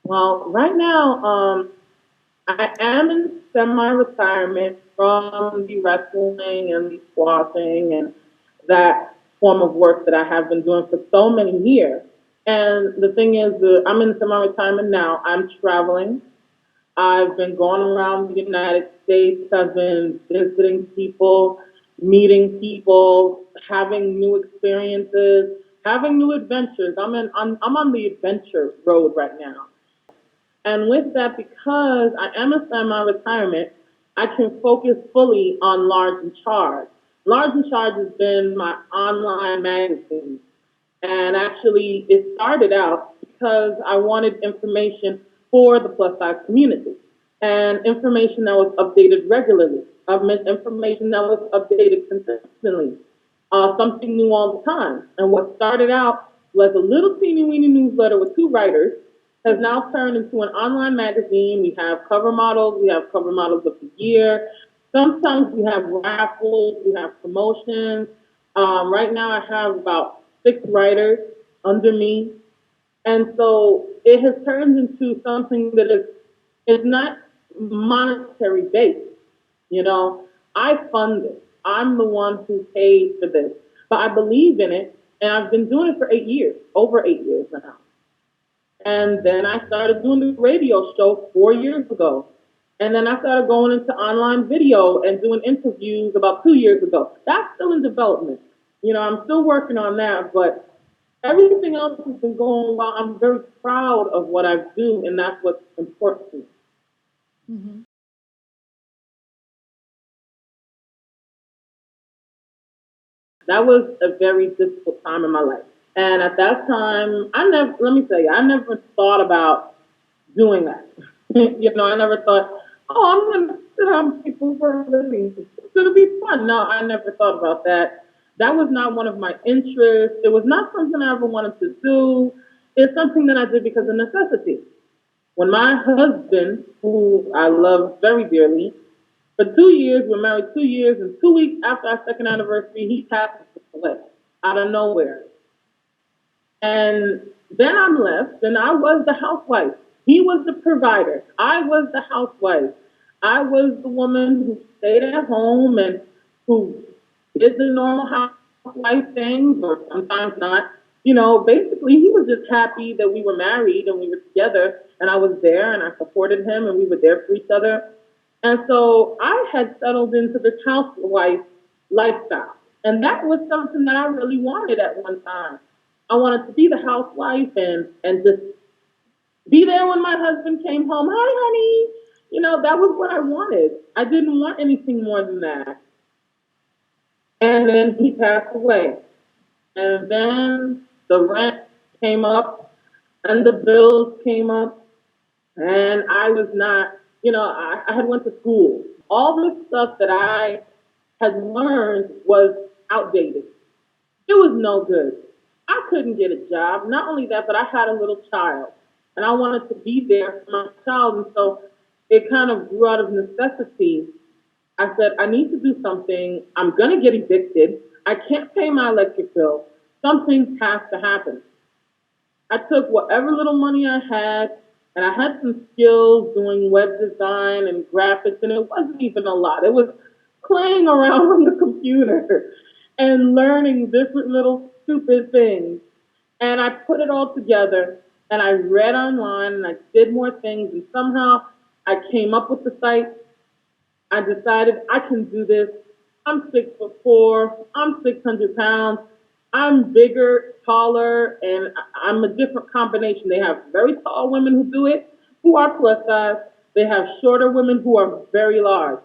Well, right now, I am in semi-retirement from the wrestling and the squatting and that form of work that I have been doing for so many years. And the thing is, I'm in semi-retirement now. I'm traveling. I've been going around the United States. I've been visiting people, meeting people, having new experiences, having new adventures. I'm on the adventure road right now. And with that, because I am a semi-retirement, I can focus fully on Large in Charge. Large in Charge has been my online magazine. And actually, it started out because I wanted information for the plus size community and information that was updated regularly, information that was updated consistently, something new all the time. And what started out was a little teeny weeny newsletter with two writers has now turned into an online magazine. We have cover models, we have cover models of the year. Sometimes we have raffles, we have promotions. Right now, I have about 6 writers under me, and so it has turned into something that is not monetary based. You know, I fund it. I'm the one who pays for this, but I believe in it, and I've been doing it for 8 years, over 8 years now. And then I started doing the radio show 4 years ago. And then I started going into online video and doing interviews about 2 years ago. That's still in development. You know, I'm still working on that, but everything else has been going well. I'm very proud of what I do, and that's what's important to me. Hmm. That was a very difficult time in my life. And at that time, let me tell you, I never thought about doing that. I never thought, oh, I'm going to sit on people for a living. It's going to be fun. No, I never thought about that. That was not one of my interests. It was not something I ever wanted to do. It's something that I did because of necessity. When my husband, who I love very dearly, for 2 years, we're married 2 years, and 2 weeks after our second anniversary, he passed away out of nowhere. And then I'm left, and I was the housewife. He was the provider. I was the housewife. I was the woman who stayed at home and who did the normal housewife things, or sometimes not. Basically, he was just happy that we were married and we were together, and I was there and I supported him, and we were there for each other. And so I had settled into this housewife lifestyle. And that was something that I really wanted at one time. I wanted to be the housewife and just be there when my husband came home. Hi, honey. That was what I wanted. I didn't want anything more than that. And then he passed away. And then the rent came up and the bills came up. And I was not, I had went to school. All the stuff that I had learned was outdated. It was no good. I couldn't get a job. Not only that, but I had a little child, and I wanted to be there for my child. And so it kind of grew out of necessity. I said, I need to do something. I'm going to get evicted. I can't pay my electric bill. Something has to happen. I took whatever little money I had, and I had some skills doing web design and graphics, and it wasn't even a lot. It was playing around on the computer and learning different little stupid things. And I put it all together, and I read online, and I did more things, and somehow I came up with the site. I decided I can do this. I'm 6'4". I'm 600 pounds. I'm bigger, taller, and I'm a different combination. They have very tall women who do it, who are plus size. They have shorter women who are very large.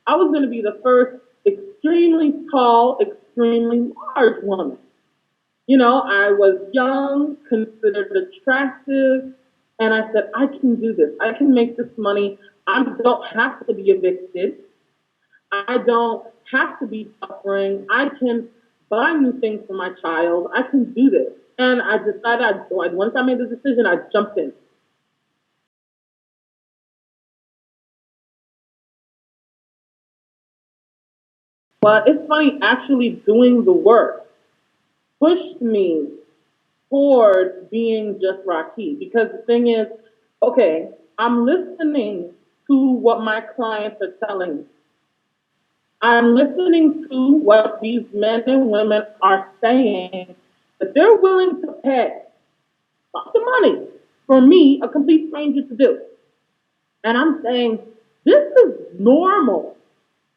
I was going to be the first extremely tall, extremely large woman. I was young, considered attractive, and I said, I can do this. I can make this money. I don't have to be evicted. I don't have to be suffering. I can buy new things for my child. I can do this. And I decided, once I made the decision, I jumped in. But it's funny, actually doing the work pushed me toward being just Raqui. Because the thing is, Okay, I'm listening to what my clients are telling me. I'm listening to what these men and women are saying that they're willing to pay lots of money for me, a complete stranger, to do. And I'm saying, this is normal.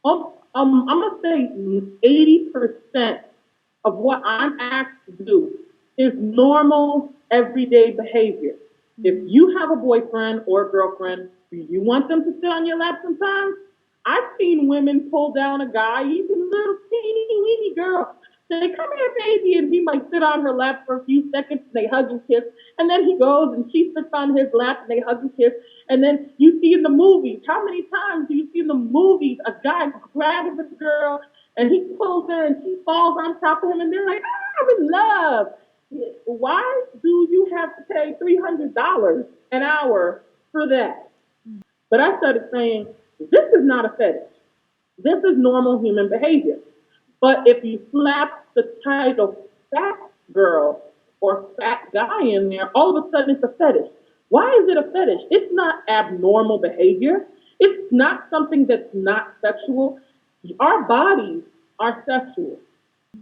I'm going to say 80% of what I'm asked to do is normal, everyday behavior. If you have a boyfriend or a girlfriend, do you want them to sit on your lap sometimes? I've seen women pull down a guy, even little teeny weeny girl. Say, come here, baby, and he might sit on her lap for a few seconds. They hug and kiss, and then he goes and she sits on his lap and they hug and kiss. And then you see in the movies, how many times do you see in the movies a guy grabs a girl and he pulls her and she falls on top of him and they're like, ah, I'm in love. Why do you have to pay $300 an hour for that? But I started saying, this is not a fetish. This is normal human behavior. But if you slap the title fat girl or fat guy in there, all of a sudden it's a fetish. Why is it a fetish? It's not abnormal behavior. It's not something that's not sexual. Our bodies are sexual.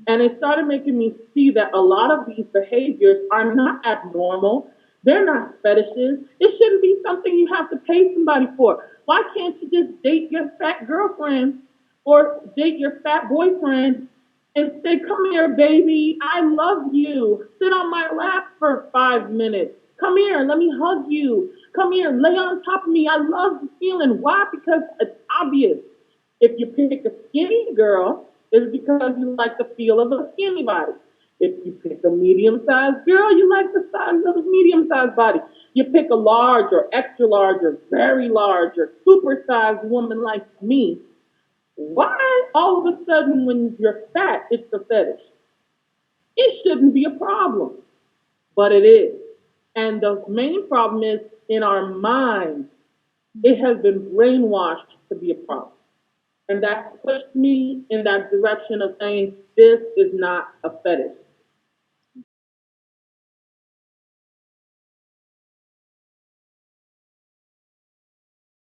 And it started making me see that a lot of these behaviors are not abnormal. They're not fetishes. It shouldn't be something you have to pay somebody for. Why can't you just date your fat girlfriend or date your fat boyfriend and say, come here, baby, I love you. Sit on my lap for 5 minutes. Come here, let me hug you. Come here, lay on top of me. I love the feeling. Why? Because it's obvious. If you pick a skinny girl, it's because you like the feel of a skinny body. If you pick a medium-sized girl, you like the size of a medium-sized body. You pick a large or extra large or very large or super-sized woman like me. Why all of a sudden when you're fat, it's a fetish? It shouldn't be a problem, but it is. And the main problem is in our minds. It has been brainwashed to be a problem. And that pushed me in that direction of saying this is not a fetish.